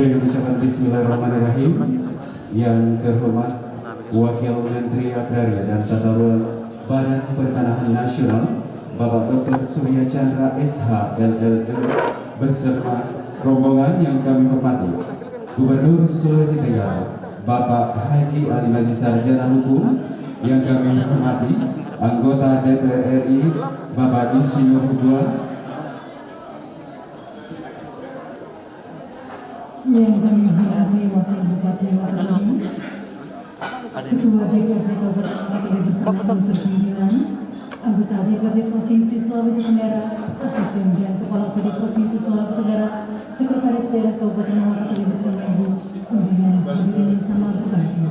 Dengan ucapan Bismillahirrahmanirrahim, yang terhormat Wakil Menteri Agraria dan Tata Ruang Badan Pertanahan Nasional Bapak Dr. Surya Chandra SH LLM beserta rombongan yang kami hormati, Gubernur Sulawesi Tenggara Bapak Haji Ali Aziz Sarjana Hukum yang kami hormati, anggota DPR RI Bapak Insinyur Hugua yang kami hormati Wakil Bupati Wakatobi, Ketua DPRD Kabupaten bersama Komisi 9, anggota DPRD Provinsi Sulawesi Tenggara, Asisten dan Kepala PD Provinsi Sulawesi Tenggara, Sekretaris Daerah Kabupaten Wakatobi bersama Ibu undangan hadirin yang sama berbahagia.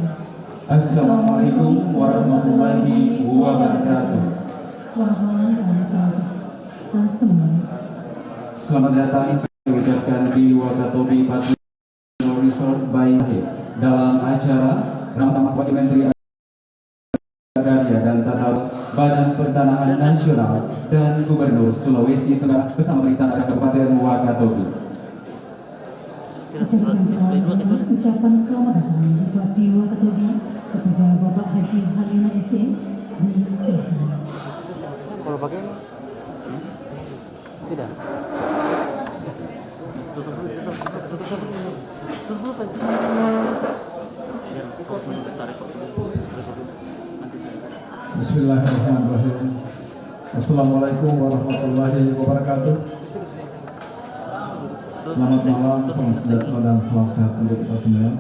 Assalamualaikum warahmatullahi wabarakatuh. Selamat malam dan salam semuanya. Selamat datang diucapkan di Wakatobi Patrio Resort by dalam acara Ramah Wakil Menteri Agraria dan Tata Badan Pertanahan Nasional dan Gubernur Sulawesi Tenggara bersama pemerintah Kabupaten Wakatobi. Ucapan selamat datang Bupati Wakatobi kepada Bapak Haji Halim SC di Sehat. Kalau pakai tidak. Bismillahirrahmanirrahim. Assalamualaikum warahmatullahi wabarakatuh. Selamat malam, salam sejahtera dan salam sehat untuk kita semua.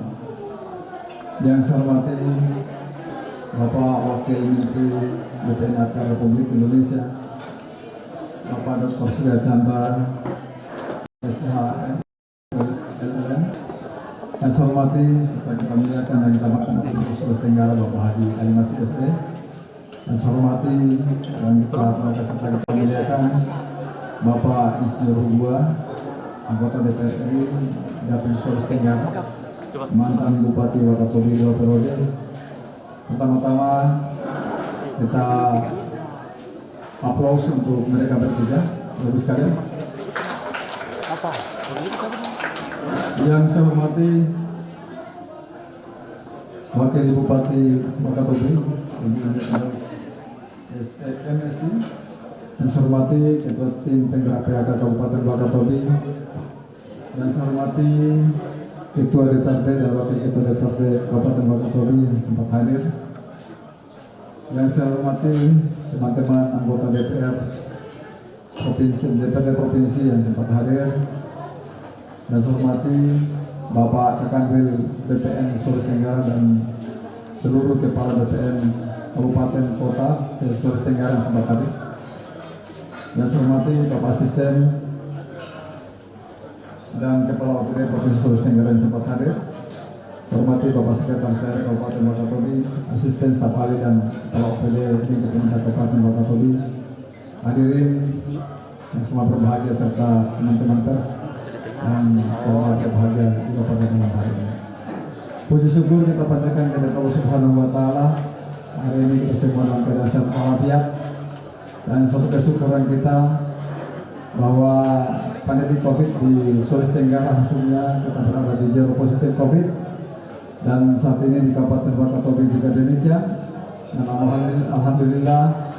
Yang saya hormati Bapak Wakil Menteri BPN Agraria Republik Indonesia, Bapak Dr. Surya Chandra SH LLM. Yang saya hormati serta kita muliakan dan kita banggakan Sulawesi Tenggara Bapak Haji Ali Aziz SE. Yang saya hormati dan kita muliakan Bapak Insinyur Hugua, anggota DPR RI Dapil Sulawesi Tenggara, mantan Bupati Wakatobi 2 periode. Pertama-tama kita aplaus untuk mereka bertiga, Bapak sekalian. Yang saya hormati Wakil Bupati Wakatobi MSC, yang saya hormati Ketua Tim Penggerak PHK Kabupaten Wakatobi, yang saya hormati Ketua DPRD dan Wakil Ketua DPRD Kabupaten Wakatobi yang sempat hadir, yang saya hormati teman-teman anggota DPR Provinsi DPRD Provinsi yang sempat hadir, dan saya hormati Bapak Kakanwil BPN Sulawesi Tenggara dan seluruh kepala BPN Kabupaten Kota Sulawesi Tenggara yang sempat hadir. Dan saya hormati Bapak Asisten dan Kepala OPD Provinsi Sulawesi Tenggara yang sempat hadir. Hormati Bapak Sekretaris Daerah Kabupaten Wakatobi, Asisten Staf Ahli dan Kepala OPD di Pemerintah Kabupaten Wakatobi, hadirin yang semua berbahagia serta teman-teman pers yang selamat berbahagia juga pada malam hari ini. Puji syukur kita panjatkan kepada Allah Subhanahu Wa Taala. Hari ini kita semua dalam keadaan sehat walafiat, dan suatu kesyukuran kita bahwa pandemi COVID di Sulawesi Tenggara khususnya kita berada di zero positif COVID, dan saat ini di Kabupaten Wakatobi juga demikian. Dan alhamdulillah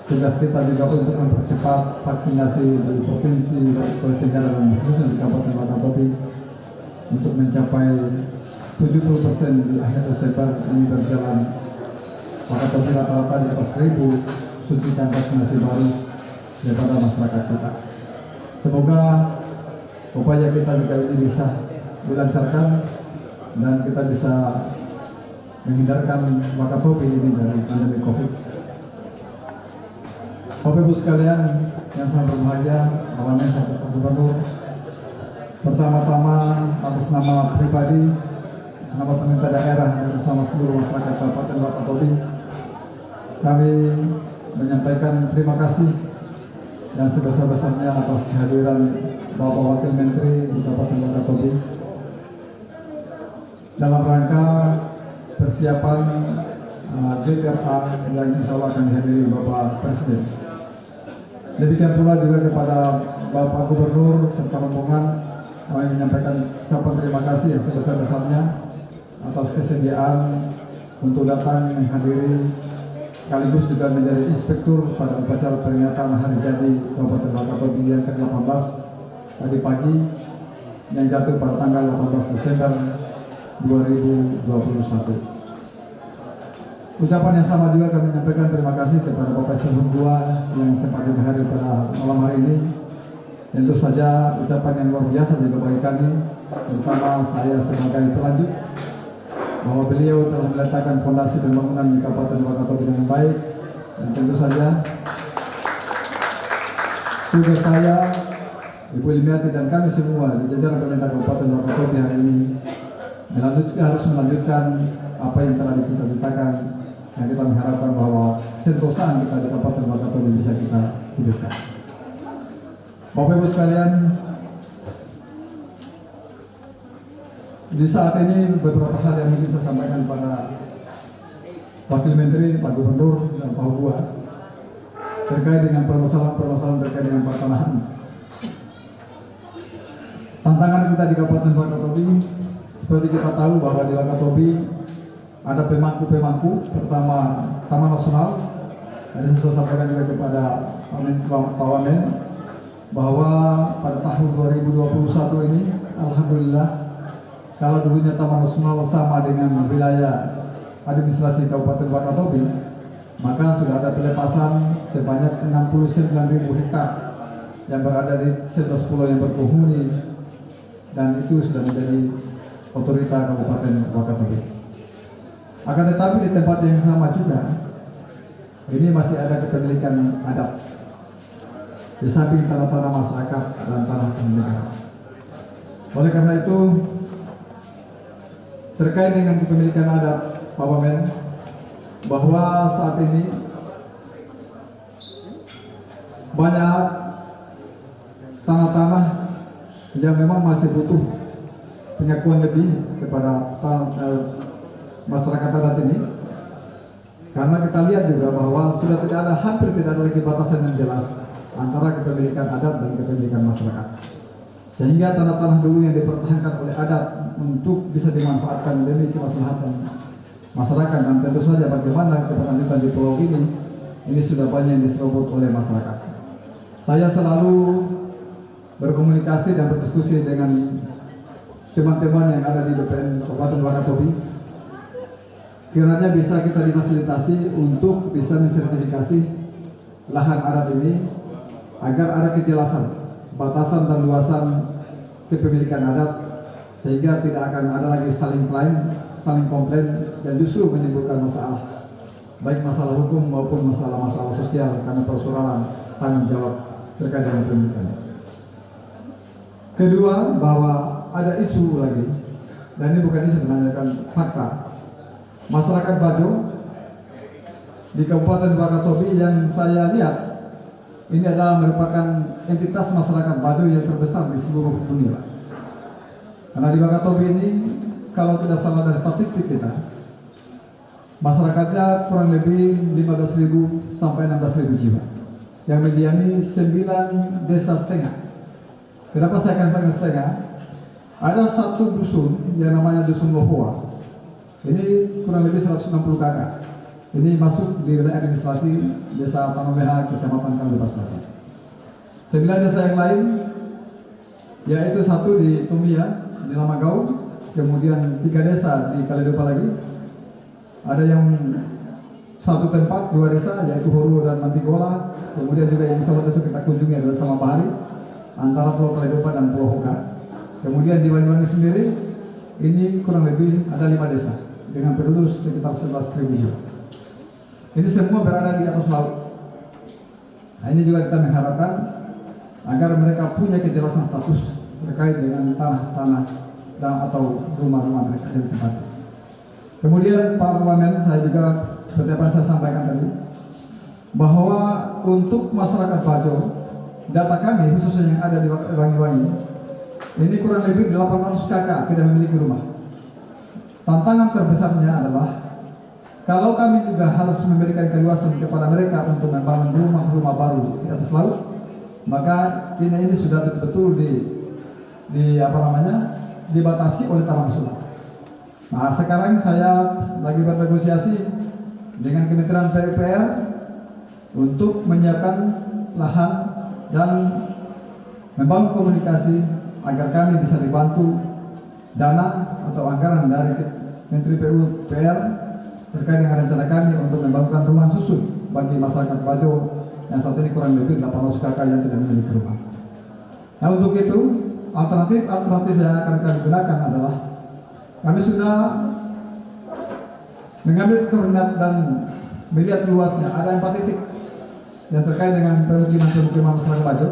tugas kita juga untuk mempercepat vaksinasi di Provinsi Sulawesi Tenggara dan khususnya di Kabupaten Wakatobi untuk mencapai 70% di akhir Desember ini berjalan. Wakatobi rata-rata di atas 1.000 suntikan vaksinasi baru daripada masyarakat kita. Semoga upaya kita juga ini bisa dilancarkan dan kita bisa menghindarkan Wakatobi ini dari pandemi COVID. Bapak Ibu sekalian yang sangat berbahagia, awalnya saya Bapak Gubernur, pertama-tama atas nama pribadi, nama pemerintah daerah dan bersama seluruh masyarakat Kabupaten Wakatobi, kami menyampaikan terima kasih yang sebesar-besarnya atas kehadiran Bapak Wakil Menteri di Kabupaten Wakatobi dalam rangka persiapan DPRA yang insya Allah akan dihadiri Bapak Presiden. Demikian pula juga kepada Bapak Gubernur serta rombongan kami menyampaikan ucapan terima kasih yang sebesar-besarnya atas kesediaan untuk datang menghadiri sekaligus juga menjadi inspektur pada upacara peringatan hari jadi Kabupaten Wakatobi yang ke-18 tadi pagi yang jatuh pada tanggal 18 Desember 2021. Ucapan yang sama juga kami menyampaikan terima kasih kepada Bapak Eselon II yang sempat juga hadir pada malam hari ini. Tentu saja ucapan yang luar biasa juga bagi kami, terutama saya sebagai pelanjut, bahwa beliau telah meletakkan fondasi pembangunan di Kabupaten Wakatobi dengan baik. Dan tentu saja tugas saya, Ibu Limiati dan kami semua di jajaran pemerintah Kabupaten Wakatobi hari ini harus melanjutkan apa yang telah dicita-citakan, yang kita mengharapkan bahwa sentosaan kita di Kabupaten Wakatobi bisa kita hidupkan. Bapak Ibu sekalian, di saat ini beberapa hal yang ingin saya sampaikan pada Wakil Menteri, Pak Gubernur, dan Pak Hubua terkait dengan permasalahan-permasalahan terkait dengan pertanahan. Tantangan kita di Kabupaten Wakatobi, seperti kita tahu bahwa di Wakatobi ada pemangku-pemangku, pertama Taman Nasional. Tadi saya sampaikan juga kepada Pak Wamen bahwa pada tahun 2021 ini, alhamdulillah, kalau dulunya Taman Nasional sama dengan wilayah administrasi Kabupaten Wakatobi, maka sudah ada pelepasan sebanyak 69.000 hektar yang berada di 11 pulau yang berpenghuni, dan itu sudah menjadi otorita Kabupaten Wakatobi. Akan tetapi di tempat yang sama juga, ini masih ada kepemilikan adat di samping tanah-tanah masyarakat dan tanah negara. Oleh karena itu, terkait dengan kepemilikan adat, Pak Wamen, bahwa saat ini banyak tanah-tanah yang memang masih butuh pengakuan lebih kepada masyarakat adat ini, karena kita lihat juga bahwa sudah hampir tidak ada lagi batasan yang jelas antara kepemilikan adat dan kepemilikan masyarakat, sehingga tanah-tanah dulu yang dipertahankan oleh adat untuk bisa dimanfaatkan demi kemaslahatan masyarakat, dan tentu saja bagaimana keberlanjutan di pulau ini sudah banyak yang diserobot oleh masyarakat. Saya selalu berkomunikasi dan berdiskusi dengan teman-teman yang ada di BPN Kabupaten Wakatobi, kiranya bisa kita difasilitasi untuk bisa mensertifikasi lahan adat ini agar ada kejelasan batasan dan luasan kepemilikan adat, sehingga tidak akan ada lagi saling klaim, saling komplain, dan justru menimbulkan masalah, baik masalah hukum maupun masalah-masalah sosial karena persoalan tanggung jawab terkait dengan pendidikan. Kedua, bahwa ada isu lagi, dan ini bukan isu, menanyakan fakta. Masyarakat Bajo di Kabupaten Wakatobi yang saya lihat ini adalah merupakan entitas masyarakat Bajo yang terbesar di seluruh dunia. Karena di Wakatobi ini, kalau tidak salah dari statistik kita, masyarakatnya kurang lebih 15.000 sampai 16.000 jiwa, yang mendiami 9 desa setengah. Kenapa saya katakan setengah? Ada satu dusun yang namanya Dusun Lohoa. Ini kurang lebih 160 kakak. Ini masuk di wilayah administrasi Desa Panomeha, Kecamatan Kalidepas Selatan. 9 desa yang lain, yaitu satu di Tumia, di Lamagau, kemudian 3 desa di Kalidepas lagi. Ada yang satu tempat, 2 desa, yaitu Horo dan Mantigola. Kemudian juga yang salah satu kita kunjungi adalah Samabahari, antara Pulau Kalidepas dan Pulau Hoka. Kemudian di Banyuwangi sendiri, ini kurang lebih ada 5 desa dengan penduduk sekitar 11.000 jiwa. Ini semua berada di atas laut. Nah, ini juga kita mengharapkan agar mereka punya kejelasan status terkait dengan tanah-tanah dan atau rumah-rumah mereka di tempat. Kemudian Pak Wamen, saya juga seperti apa yang saya sampaikan tadi, bahwa untuk masyarakat Bajo, data kami khususnya yang ada di Banyuwangi, ini kurang lebih 800 kakak tidak memiliki rumah. Tantangan terbesarnya adalah kalau kami juga harus memberikan keluasan kepada mereka untuk membangun rumah-rumah baru di atas laut, maka ini sudah betul-betul dibatasi oleh Taman Nasional. Nah, sekarang saya lagi bernegosiasi dengan Kementerian PUPR untuk menyiapkan lahan dan membangun komunikasi agar kami bisa dibantu dana atau anggaran dari Menteri PUPR terkait dengan rencana kami untuk membangun rumah susun bagi masyarakat Bajo yang saat ini kurang lebih 800 kakak yang tidak memiliki rumah. Nah, untuk itu alternatif yang akan kami gunakan adalah kami sudah mengambil koordinat dan melihat luasnya ada 4 titik yang terkait dengan pemukiman masyarakat Bajo,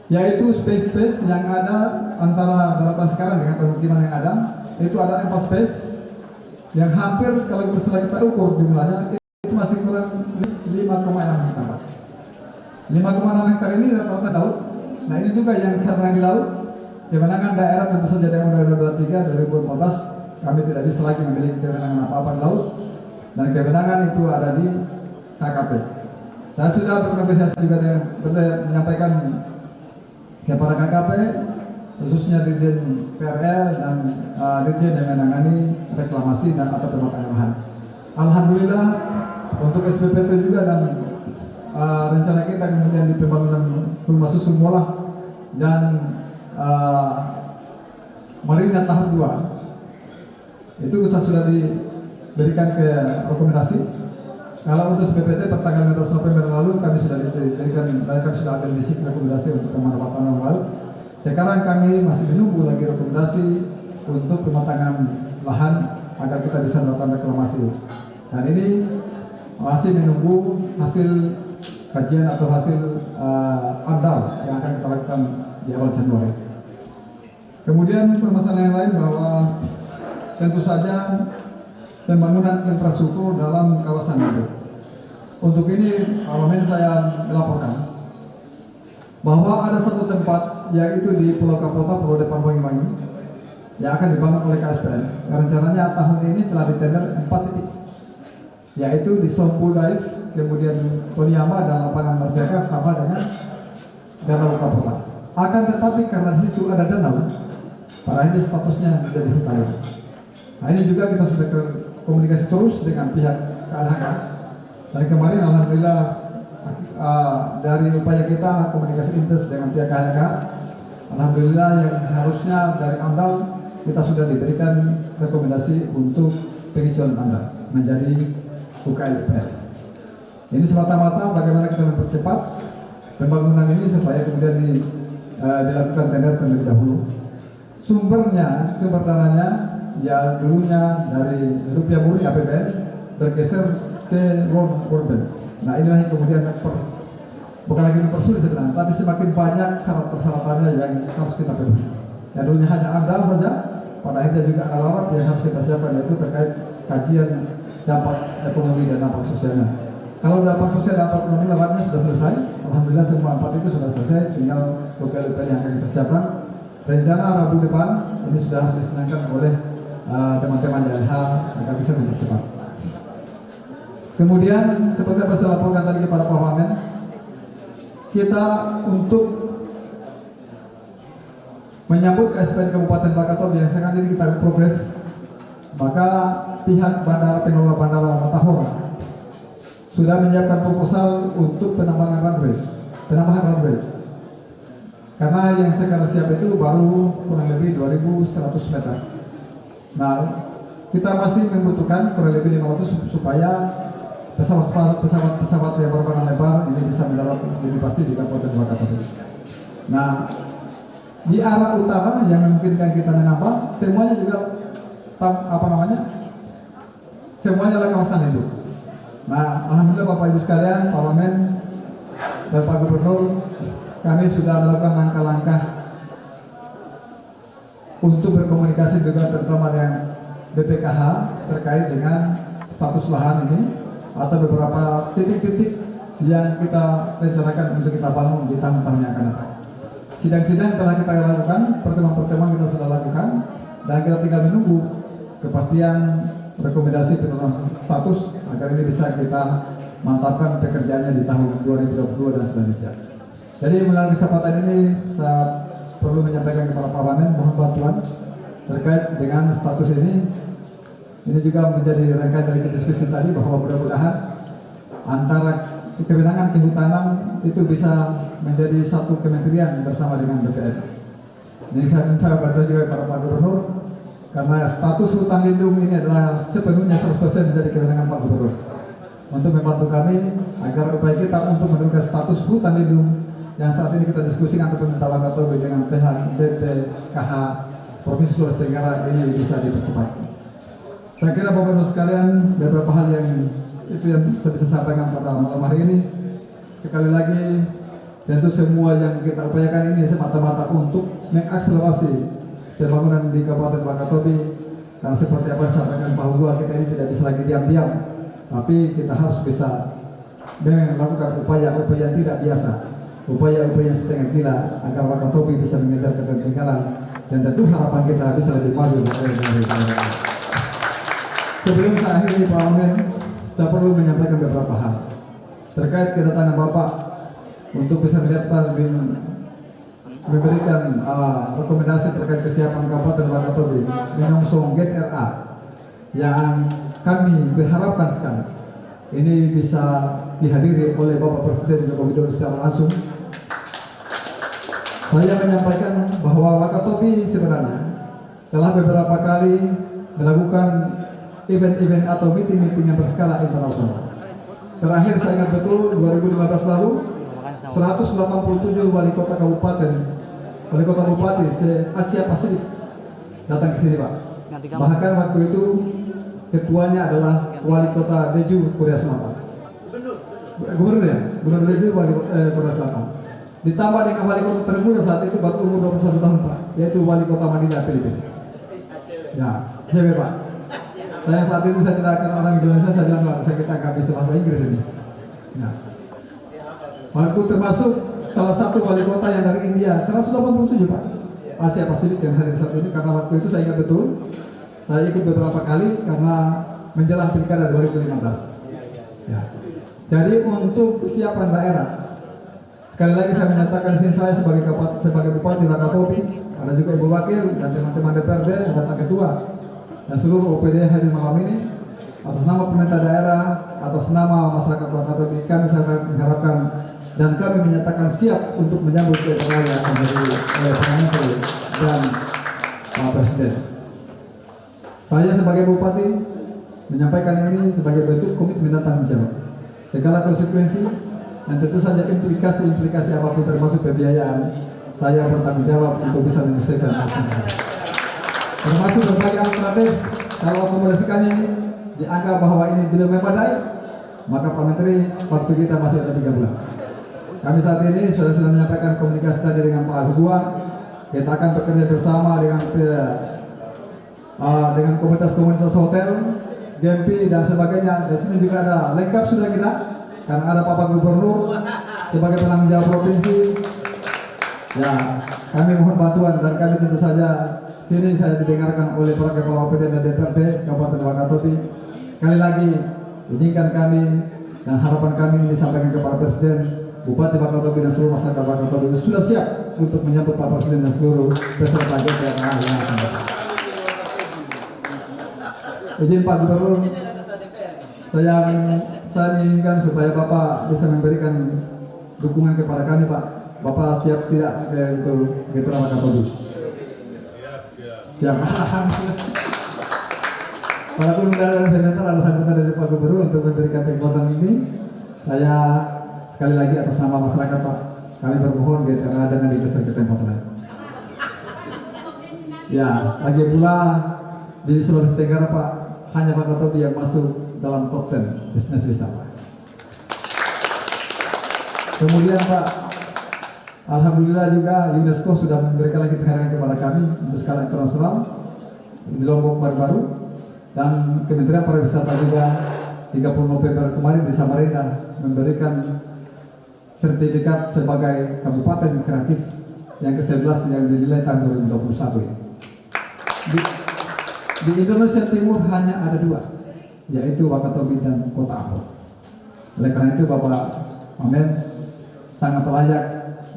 yaitu space yang ada antara daratan sekarang dengan pemukiman yang ada. Itu ada 4 space yang hampir kalau kita ukur jumlahnya itu masih kurang 5,6 hektar. 5,6 hektar ini rata-rata laut. Nah, ini juga yang karena di laut, kewenangan daerah tentu saja dengan Undang-Undang 23 2014 kami tidak bisa lagi memiliki kewenangan apa-apa di laut, dan kewenangan itu ada di KKP. Saya sudah bernegosiasi juga dengan menyampaikan kepada KKP, khususnya Dirjen PRL dan Dirjen yang menangani reklamasi dan atau pematangan lahan. Alhamdulillah untuk SPP itu juga dan rencana kita kemudian di pembangunan rumah susun bola dan Marina tahap 2 itu kita sudah diberikan ke rekomendasi. Kalau untuk SPPT per tanggal 15 November lalu kami sudah diberikan, kami sudah ada misi rekomendasi untuk pemanfaatan laut. Sekarang kami masih menunggu lagi rekomendasi untuk pematangan lahan agar kita bisa melakukan reklamasi. Dan ini masih menunggu hasil kajian atau hasil AMDAL yang akan kita lakukan di awal Januari. Kemudian permasalahan yang lain bahwa tentu saja pembangunan infrastruktur dalam kawasan itu. Untuk ini, Parlemen saya melaporkan bahwa ada satu tempat yaitu di Pulau Kapota, Pulau Depan Banyuwangi yang akan dibangun oleh KSPN. Rencananya tahun ini telah ditender 4 titik, yaitu di Sompul Dive, kemudian Toniama dan lapangan Merdeka sama dengan Danau Kapota. Akan tetapi karena di situ ada danau, pada ini statusnya menjadi hutan. Nah, ini juga kita sudah komunikasi terus dengan pihak KLHK. Dan kemarin alhamdulillah dari upaya kita komunikasi intens dengan pihak KLHK, alhamdulillah yang seharusnya dari AMDAL kita sudah diberikan rekomendasi untuk penghijauan AMDAL menjadi UKLPR. Ini semata-mata bagaimana kita mempercepat pembangunan ini supaya kemudian dilakukan tender terlebih dahulu. Sumber dananya ya dulunya dari rupiah murni APBN bergeser ke World Bank. Nah, inilah yang kemudian bukan lagi mempersulit sebenarnya, tapi semakin banyak syarat-persyaratannya yang harus kita penuhi. Ya dulunya hanya AMDAL saja, pada akhirnya juga ada larat yang harus kita siapkan, yaitu terkait kajian dampak ekonomi dan dampak sosialnya. Kalau dampak sosial dan dampak ekonomi laratnya sudah selesai, alhamdulillah semua 4 itu sudah selesai, tinggal UKLP yang akan kita siapkan. Rencana Rabu depan ini sudah harus disenangkan oleh teman-teman DLH agar bisa mempercepat. Kemudian seperti yang saya laporkan tadi kepada Pak Wamen, kita untuk menyambut KSPN Kabupaten Wakatobi yang sekarang ini kita progres, maka pihak pengelola bandara Matahora sudah menyiapkan proposal untuk penambahan runway. Karena yang sekarang siap itu baru kurang lebih 2.100 meter. Nah, kita masih membutuhkan kurang lebih 500 supaya pesawat yang berbadan lebar ini bisa mendarat lebih pasti di Kabupaten Wakatobi. Nah, di arah utara yang memungkinkan kita menambah, semuanya juga semuanya adalah kawasan itu. Nah, alhamdulillah Bapak Ibu sekalian, Pak Wamen dan Pak Gubernur, kami sudah melakukan langkah-langkah untuk berkomunikasi juga terutama dengan BPKH terkait dengan status lahan ini atau beberapa titik-titik yang kita rencanakan untuk kita bangun di tahun-tahun yang akan datang. Sidang-sidang telah kita lakukan, pertemuan-pertemuan kita sudah lakukan, dan kita tinggal menunggu kepastian rekomendasi penurunan status agar ini bisa kita mantapkan pekerjaannya di tahun 2022 dan selanjutnya. Jadi melalui kesempatan ini saya perlu menyampaikan kepada Pak Wamen mohon bantuan terkait dengan status ini. Ini juga menjadi rangkaian dari diskusi tadi bahwa mudah-mudahan antara kewenangan kehutanan itu bisa menjadi satu kementerian bersama dengan BPN. Ini saya minta bantuan juga kepada Pak Gubernur karena status hutan lindung ini adalah sepenuhnya 100% menjadi kewenangan Pak Gubernur. Untuk membantu kami agar upaya kita untuk menurunkan status hutan lindung yang saat ini kita diskusikan untuk pemerintah Wakatobi dengan pihak BPKH Provinsi Sulawesi Tenggara ini bisa dipercepat. Saya kira Bapak Ibu sekalian beberapa hal yang itu yang saya bisa sampaikan pada malam hari ini. Sekali lagi tentu semua yang kita upayakan ini semata-mata untuk mengakselerasi pembangunan di Kabupaten Wakatobi. Karena seperti apa yang disampaikan Pak Hugua, kita ini tidak bisa lagi diam-diam, tapi kita harus bisa melakukan upaya-upaya yang tidak biasa, upaya-upaya setengah gila agar Wakatobi bisa mengejar ketertinggalan dan tentu harapan kita bisa lebih maju dari Sebelum saya akhiri Pak Wamen, saya perlu menyampaikan beberapa hal terkait kedatangan Bapak untuk bisa memberikan rekomendasi terkait kesiapan Kabupaten Wakatobi menyongsong GTRA yang kami berharapkan sekali ini bisa dihadiri oleh Bapak Presiden Joko Widodo secara langsung. Saya menyampaikan bahwa Wakatobi sebenarnya telah beberapa kali melakukan event-event atau meeting-meeting yang berskala internasional. Terakhir saya ingat betul 2015 lalu 187 wali kota kabupaten, wali kota bupati se-Asia Pasifik datang ke sini Pak. Bahkan waktu itu ketuanya adalah wali kota Jeju, Korea Selatan. Gubernur ya, Gubernur Jeju, wali Korea Selatan. Ditambah dengan wali kota termuda saat itu baru umur 21 tahun Pak, yaitu wali kota Manila, Filipina. Ya, saya Pak. Saya saat itu saya tidak akan orang Indonesia, saya bilang Pak, saya kita nggak bisa bahasa Inggris ini. Ya. Waktu termasuk salah satu wali kota yang dari India, 187 Pak, Asia Pasifik yang hari saat ini, karena waktu itu saya ingat betul, saya ikut beberapa kali karena menjelang pilkada 2015. Ya. Jadi untuk kesiapan daerah, sekali lagi saya menyatakan di sini saya sebagai Bupati Wakatobi, ada juga Ibu Wakil dan teman-teman DPRD, ada Pak Ketua dan seluruh OPD hadir malam ini. Atas nama pemerintah daerah, atas nama masyarakat Wakatobi, kami sangat mengharapkan dan kami menyatakan siap untuk menyambut kedatangan yang akan oleh Pak Menteri dan Pak Presiden. Saya sebagai Bupati menyampaikan ini sebagai bentuk komitmen dan tanggung jawab. Segala konsekuensi dan tentu saja implikasi apapun termasuk pembiayaan, saya bertanggung jawab untuk bisa menyelesaikan masalah. Termasuk berbagai alternatif. Kalau akomodasikannya ini dianggap bahwa ini belum memadai, maka Pak Menteri waktu kita masih ada 3 bulan. Kami saat ini sudah menyampaikan komunikasi tadi dengan Pak Hugua. Kita akan bekerja bersama dengan komunitas hotel, GMP dan sebagainya. Di sini juga ada lengkap sudah kita, karena ada Bapak Gubernur sebagai penanggung jawab provinsi. Ya, kami mohon bantuan dan kami tentu saja sini saya didengarkan oleh para kepala OPD dan DPRD Kabupaten Wakatobi. Sekali lagi izinkan kami dan harapan kami disampaikan kepada Presiden, Bupati Wakatobi dan seluruh masyarakat Wakatobi sudah siap untuk menyambut Pak Presiden dan seluruh peserta GTRA yang akan datang. Izin Pak Gubernur, saya inginkan supaya Bapak bisa memberikan dukungan kepada kami Pak. Bapak siap tidak untuk GTRA Wakatobi? Siap. Walaupun ada sebentar ada sambutan dari Pak Gubernur untuk memberikan kekuatan ini, saya sekali lagi atas nama masyarakat Pak, kami bermohon GTRA jangan digeser ke tempat lain. Ya, lagi pula di Sulawesi Tenggara Pak, hanya Wakatobi yang masuk dalam top 10 bisnis wisata. Kemudian Pak, alhamdulillah juga UNESCO sudah memberikan lagi penghargaan kepada kami untuk skala internasional di Lombok baru-baru, dan Kementerian Pariwisata juga 30 November kemarin di Samarinda memberikan sertifikat sebagai Kabupaten Kreatif yang ke-11 yang dinilai tahun 2021 ini. Di Indonesia Timur hanya ada 2, yaitu Wakatobi dan Kota Ambon. Oleh karena itu Bapak Wamen sangat layak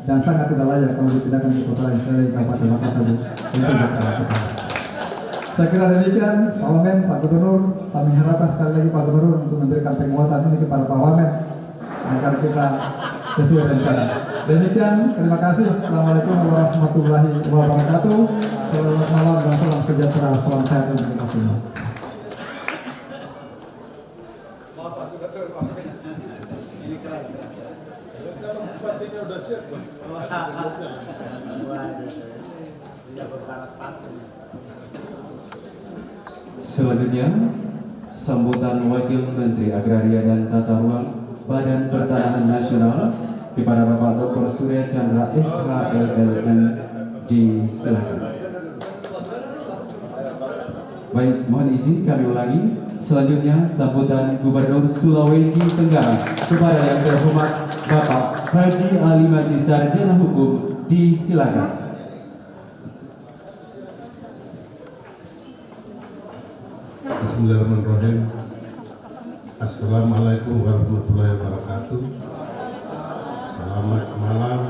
dan sangat tidak layak kalau dipindahkan ke kota lain selain Kabupaten Wakatobi. Itu Jakarta. Saya kira demikian, Pak Wamen, Pak Gubernur, kami harapkan sekali lagi Pak Gubernur untuk memberikan penguatan ini kepada Pak Wamen agar kita sesuai rencana. Demikian, terima kasih. Assalamualaikum warahmatullahi wabarakatuh. Selamat malam dan salam sejahtera, salam sehat untuk kita semua. Selanjutnya, sambutan Wakil Menteri Agraria dan Tata Ruang Badan Pertanahan Nasional kepada Bapak Dr. Surya Chandra SHLLM disilakan. Baik, mohon izin kami ulangi. Selanjutnya, sambutan Gubernur Sulawesi Tenggara kepada yang terhormat Bapak Haji Alimati Sarjana Hukum disilakan. Bismillahirrahmanirrahim. Assalamualaikum warahmatullahi wabarakatuh. Selamat malam.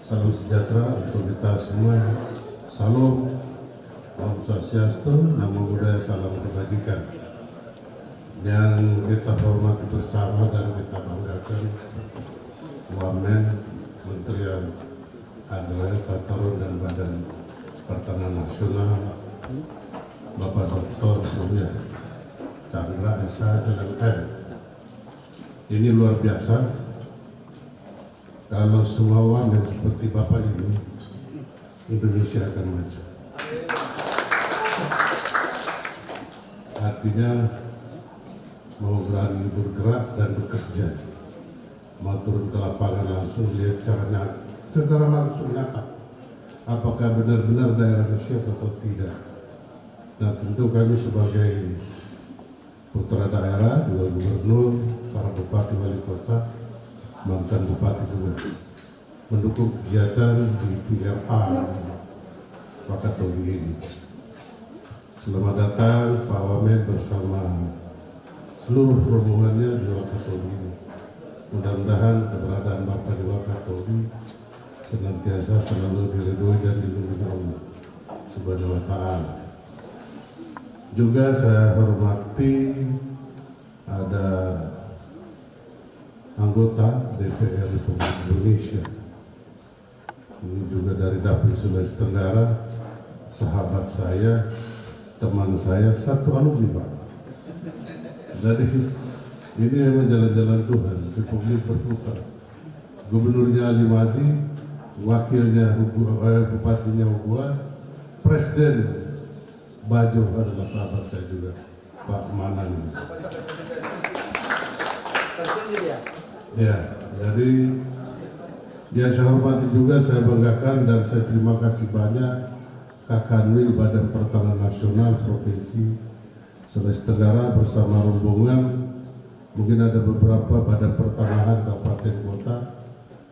Salam sejahtera untuk kita semua. Salam, Om Swastiastu, Namo Buddhaya, salam kebajikan. Yang kita hormati bersama dan kita banggakan Wamen, Menteri Agraria, Tata Ruang dan Badan Pertanahan Nasional, Bapak Dr. Surya Chandra SHLLM. Ini luar biasa. Kalau semua wamen seperti Bapak ini, Indonesia akan maju. Artinya mau berani bergerak dan bekerja, mau turun ke lapangan langsung lihat secara langsung nyata apakah benar-benar daerahnya siap atau tidak. Nah, tentu kami sebagai putra daerah, juga gubernur, para bupati, wali kota, mantan bupati juga mendukung kegiatan di PRA Wakatobi ini. Selamat datang Pak Wamen bersama seluruh rombongannya di Wakatobi ini. Mudah-mudahan keberadaan Bapak di Wakatobi senantiasa selalu diridhoi dan dilindungi Allah Subhanahu wa Ta'ala. Juga saya hormati ada anggota DPR Republik Indonesia. Ini juga dari Dapil Sulawesi Tenggara, sahabat saya, teman saya, satu alumni Pak. Jadi ini memang jalan-jalan Tuhan, Republik berputar. Gubernurnya Ali Mazi, wakilnya bupatinya Hugua, Presiden Bajo adalah sahabat saya juga, Pak Manan. Ya, jadi yang saya hormati juga, saya banggakan dan saya terima kasih banyak Kakanwil Badan Pertanahan Nasional Provinsi Sulawesi Tenggara bersama rombongan. Mungkin ada beberapa badan pertanahan kabupaten kota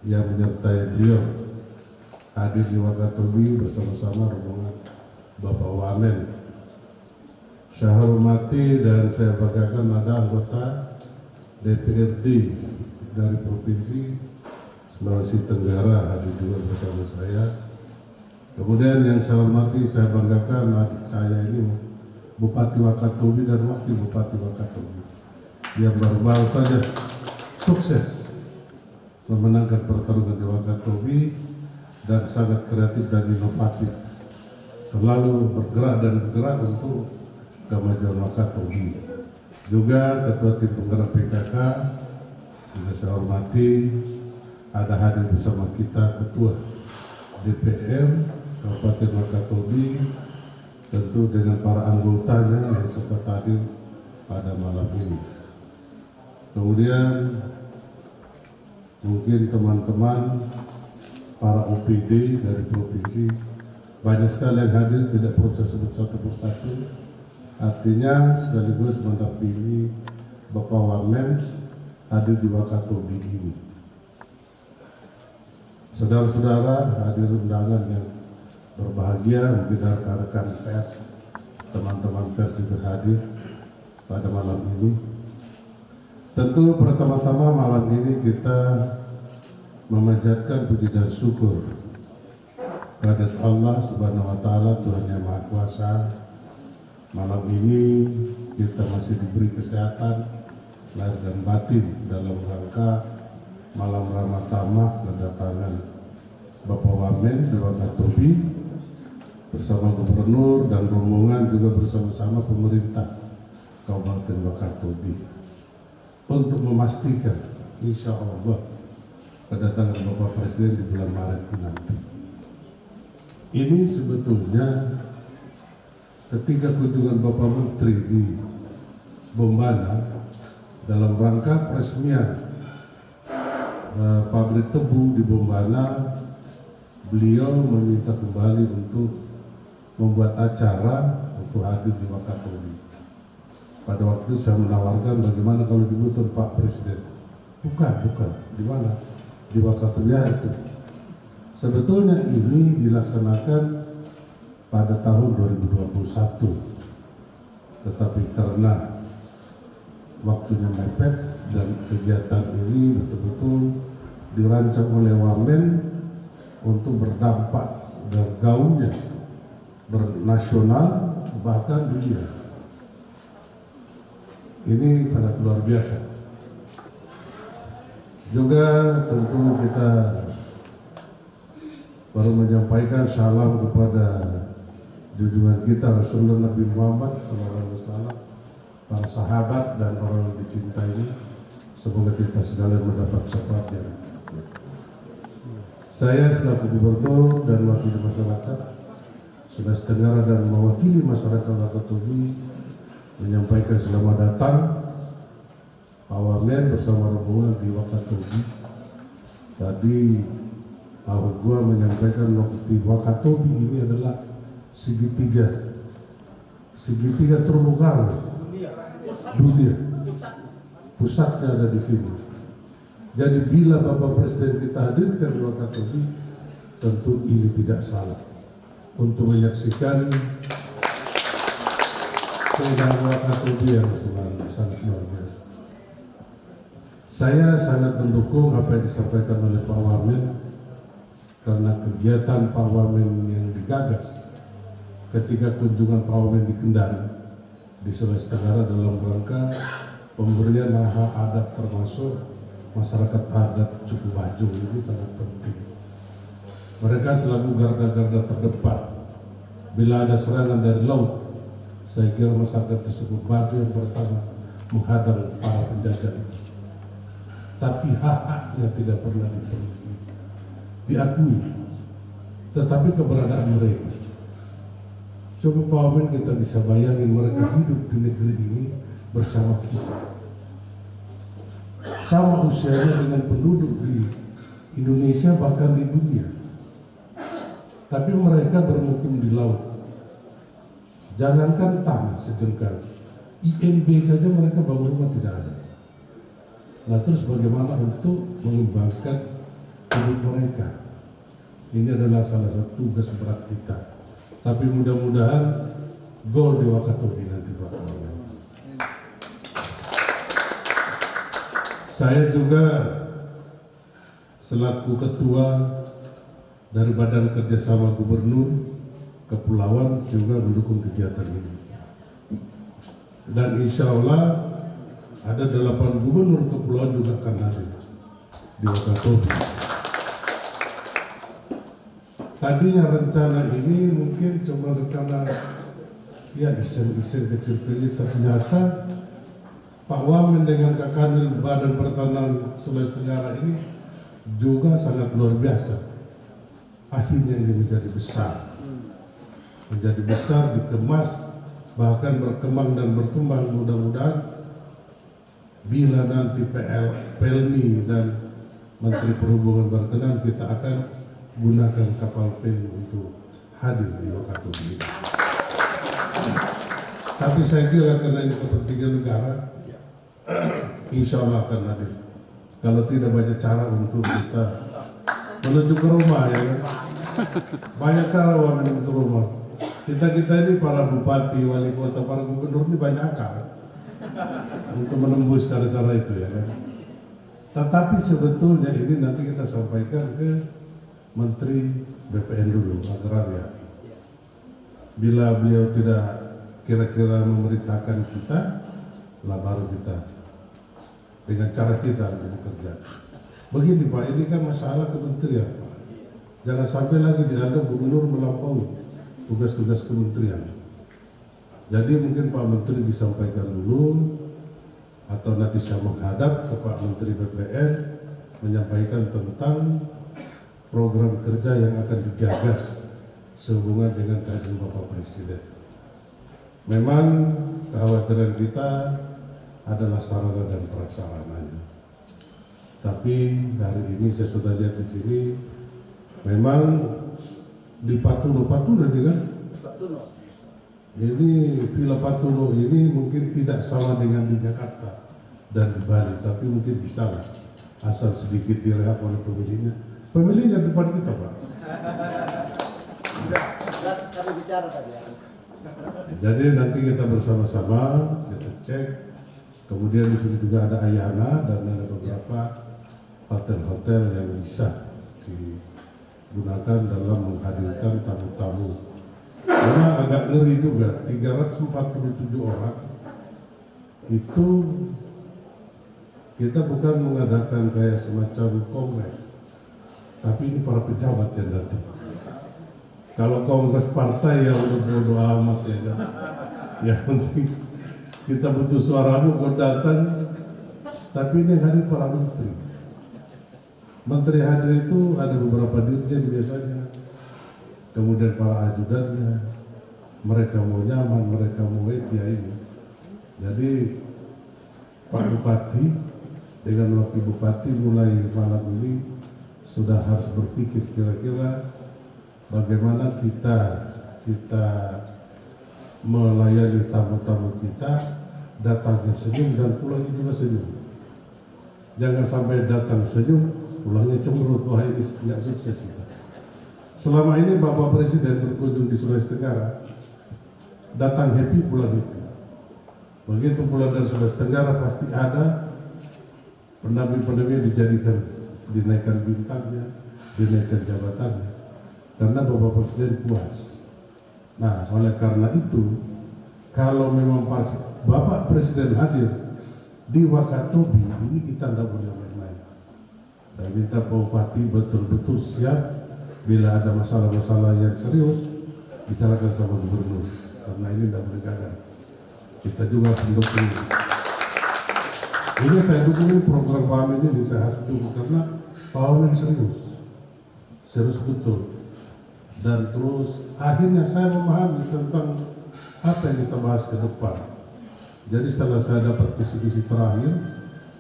yang menyertai beliau hadir di Wakatobi bersama-sama rombongan Bapak Wamen. Saya hormati dan saya banggakan ada anggota DPRD dari Provinsi Sulawesi Tenggara hadir juga bersama saya. Kemudian yang saya hormati, saya banggakan adik saya ini Bupati Wakatobi dan Wakil Bupati Wakatobi yang baru-baru saja sukses memenangkan pertarungan di Wakatobi dan sangat kreatif dan inovatif, selalu bergerak dan bergerak untuk kemajuan Wakatobi. Juga Ketua Tim Penggerak PKK juga saya hormati, ada hadir bersama kita Ketua DPR Kabupaten Wakatobi, tentu dengan para anggotanya yang sempat hadir pada malam ini. Kemudian mungkin teman-teman para OPD dari provinsi, banyak sekali yang hadir, tidak perlu saya sebut satu persatu. Artinya sekaligus mendampingi Bapak Wamen hadir di Wakatobi ini. Saudara-saudara hadir undangan yang berbahagia, mungkin rekan-rekan pers, teman-teman pers juga hadir pada malam ini. Tentu pertama-tama malam ini kita memanjatkan puji dan syukur kepada Allah Subhanahu wa Ta'ala, Tuhan Yang Maha Kuasa. Malam ini kita masih diberi kesehatan lahir dan batin dalam rangka malam ramah tamah kedatangan Bapak Wamen di Wakatobi bersama Gubernur dan rombongan, juga bersama-sama pemerintah Kabupaten Wakatobi untuk memastikan insya Allah kedatangan Bapak Presiden di bulan Maret nanti. Ini sebetulnya ketika kunjungan Bapak Menteri di Bombana dalam rangka peresmian pabrik tebu di Bombana, beliau meminta kembali untuk membuat acara untuk hadir di Wakatobi. Pada waktu itu saya menawarkan bagaimana kalau dibutuhkan Pak Presiden. Bukan, di mana? Di Wakatobi itu. Sebetulnya ini dilaksanakan pada tahun 2021, tetapi karena waktunya mepet dan kegiatan ini betul-betul dirancang oleh Wamen untuk berdampak dan gaungnya bernasional bahkan dunia. Ini sangat luar biasa. Juga tentu kita baru menyampaikan salam kepada junjungan kita Rasulullah Nabi Muhammad SAW, para sahabat dan orang yang dicintai ini. Semoga kita sekalian mendapat syafaatnya. Saya selaku Gubernur dan wakil masyarakat Sulawesi Tenggara dan mewakili masyarakat Wakatobi menyampaikan selamat datang Pak Wamen bersama rombongan di Wakatobi. Tadi Pak Gua menyampaikan di Wakatobi ini adalah segitiga terluar dunia, pusatnya ada di sini. Jadi bila Bapak Presiden kita hadirkan di Wakatobi, tentu ini tidak salah untuk menyaksikan keindahan Wakatobi yang sangat luar biasa. Saya sangat mendukung apa yang disampaikan oleh Pak Wamen, karena kegiatan Pak Wamen yang digagas ketika kunjungan Pak Wamen di Kendari di Sulawesi Tenggara dalam rangka pemberian hak adat termasuk masyarakat adat Suku Bajo ini sangat penting. Mereka selalu garda-garda terdepan bila ada serangan dari laut. Saya kira masyarakat di Suku Bajo yang pertama menghadang para penjajah itu. Tapi hak-haknya tidak pernah diakui, tetapi keberadaan mereka. Coba Pak Wamen kita bisa bayangin mereka hidup di negeri ini bersama kita. Sama usianya dengan penduduk di Indonesia bahkan di dunia. Tapi mereka bermukim di laut. Jangankan tanah sejengkal, IMB saja mereka bangun rumah tidak ada. Nah terus bagaimana untuk mengembangkan hidup mereka? Ini adalah salah satu tugas berat kita. Tapi mudah-mudahan gol di Wakatobi nanti Pak. Saya juga selaku ketua dari Badan Kerjasama Gubernur Kepulauan juga mendukung kegiatan ini. Dan insya Allah ada 8 gubernur kepulauan juga akan hadir di Wakatobi. Tadinya rencana ini mungkin cuma rencana ya iseng-iseng kecil-kecil, ternyata Pak Wamen dengan Kak Kanwil Badan Pertanahan Sulawesi Tenggara ini juga sangat luar biasa. Akhirnya ini menjadi besar, dikemas, bahkan berkembang dan berkembang. Mudah-mudahan bila nanti PLNI dan Menteri Perhubungan berkenan, kita akan gunakan kapal PEN untuk hadir di Wakatobi. Tapi saya kira karena ini kepentingan negara, insya Allah akan hadir. Kalau tidak banyak cara untuk kita menuju ke rumah ya kan? Banyak cara menuju ke rumah. Kita ini para bupati, wali kota, para gubernur ini banyak cara untuk menembus cara-cara itu ya kan. Tetapi sebetulnya ini nanti kita sampaikan ke Menteri BPN dulu, Agraria. Bila beliau tidak kira-kira memerintahkan kita, lah baru kita dengan cara kita bekerja. Begini Pak, ini kan masalah kementerian Pak. Jangan sampai lagi dianggap gubernur melampaui tugas-tugas kementerian. Jadi mungkin Pak Menteri disampaikan dulu, atau nanti saya menghadap ke Pak Menteri BPN menyampaikan tentang program kerja yang akan digagas sehubungan dengan kehadiran Bapak Presiden. Memang kekhawatiran kita adalah sarana dan prasarananya. Tapi hari ini saya sudah lihat di sini, memang di Patuno ini kan? Ini Villa Patuno ini mungkin tidak sama dengan di Jakarta dan di Bali, tapi mungkin bisa lah, asal sedikit direhab oleh pemiliknya. Pemiliknya depan kita Pak. Kami bicara tadi ya. Jadi nanti kita bersama-sama kita cek. Kemudian di sini juga ada Ayana dan ada beberapa hotel-hotel yang bisa digunakan dalam menghadirkan tamu-tamu. Memang agak ngeri juga, 347 orang itu kita bukan mengadakan kayak semacam kongres, tapi ini para pejabat yang datang. Kalau kongres partai yang bodo amat ya kan. Yang penting kita butuh suaramu kau datang, tapi ini hadir para menteri. Menteri hadir itu ada beberapa dirjen biasanya, kemudian para ajudannya, mereka mau nyaman, mereka mau ya ini. Jadi Pak Bupati dengan Wakil Bupati mulai malam ini sudah harus berpikir kira-kira bagaimana kita melayani tamu-tamu kita, datangnya senyum dan pulangnya juga senyum. Jangan sampai datang senyum, pulangnya cemberut, wah ini tidak sukses kita. Selama ini Bapak Presiden berkunjung di Sulawesi Tenggara, datang happy, pulang happy. Begitu pulang dari Sulawesi Tenggara pasti ada pendamping-pendamping dijadikan, dinaikkan bintangnya, dinaikkan jabatannya, karena Bapak Presiden puas. Nah, oleh karena itu, kalau memang Bapak Presiden hadir di Wakatobi, ini kita tidak boleh main-main. Saya minta Pak Bupati betul-betul siap. Bila ada masalah-masalah yang serius, bicarakan sama gubernur, karena ini tidak boleh gagal. Kita juga mendukung. Ini saya dukung program kami ini saya dukung karena Pak yang serius betul. Dan terus akhirnya saya memahami tentang apa yang kita bahas ke depan. Jadi setelah saya dapat kisi-kisi terakhir,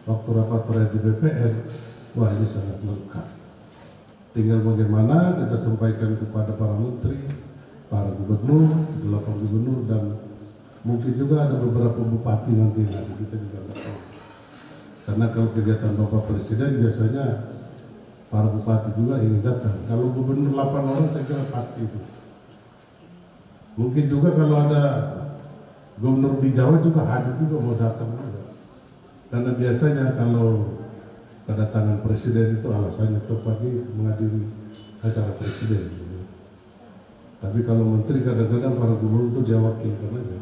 waktu rapat terakhir di BPN, wah ini sangat lengkap. Tinggal bagaimana kita sampaikan kepada para menteri, para gubernur, 8 gubernur, dan mungkin juga ada beberapa bupati nanti kita juga tahu. Karena kalau kegiatan Bapak Presiden biasanya para bupati juga ingin datang. Kalau gubernur 8 orang saya kira pasti itu. Mungkin juga kalau ada gubernur di Jawa juga hadir juga mau datang juga. Karena biasanya kalau kedatangan presiden itu alasannya pagi menghadiri acara presiden. Tapi kalau menteri kadang-kadang para gubernur itu dia wakilkan aja,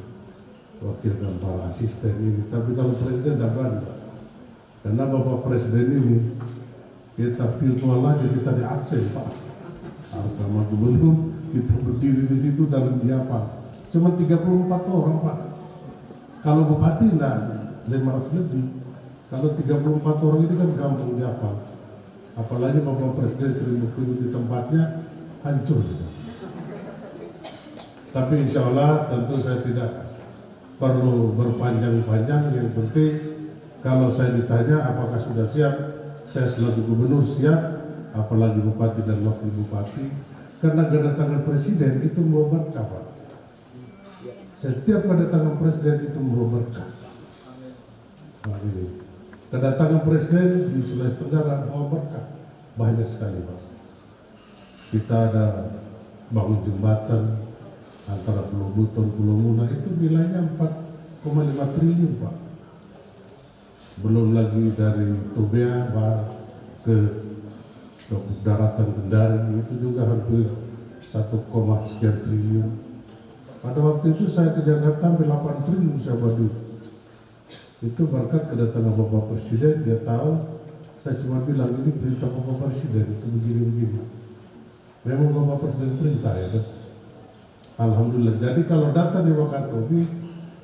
wakilkan para asisten ini. Tapi kalau presiden tidak berani, karena Bapak Presiden ini kita virtual aja, kita di absen Pak. Sama gubernur kita berdiri di situ dan dia apa? Cuma 34 orang Pak. Kalau bupati enggak 500 lebih. Kalau 34 orang ini kan gampang dihafal. Apalagi Bapak Presiden sering berkunjung di tempatnya, hancur. Tapi insya Allah tentu saya tidak perlu berpanjang-panjang. Yang penting kalau saya ditanya apakah sudah siap, saya selaku gubernur siap, apalagi bupati dan wakil bupati. Karena kedatangan presiden itu membawa berkah Pak. Setiap kedatangan presiden itu membawa berkah. Nah, ini. Kedatangan presiden di Sulawesi Tenggara membawa berkah banyak sekali Pak. Kita ada bangun jembatan antara Pulau Buton, Pulau Muna itu nilainya 4,5 triliun Pak. belum lagi dari Tobea ke daratan Kendari itu juga hampir 1, sekian triliun. Pada waktu itu saya ke Jakarta ambil 8 triliun saya badu. Itu berkat kedatangan Bapak Presiden, dia tahu. Saya cuma bilang ini perintah Bapak Presiden itu begini-begini. Memang Bapak Presiden perintah ya kan. Alhamdulillah. Jadi kalau data di Wakatobi,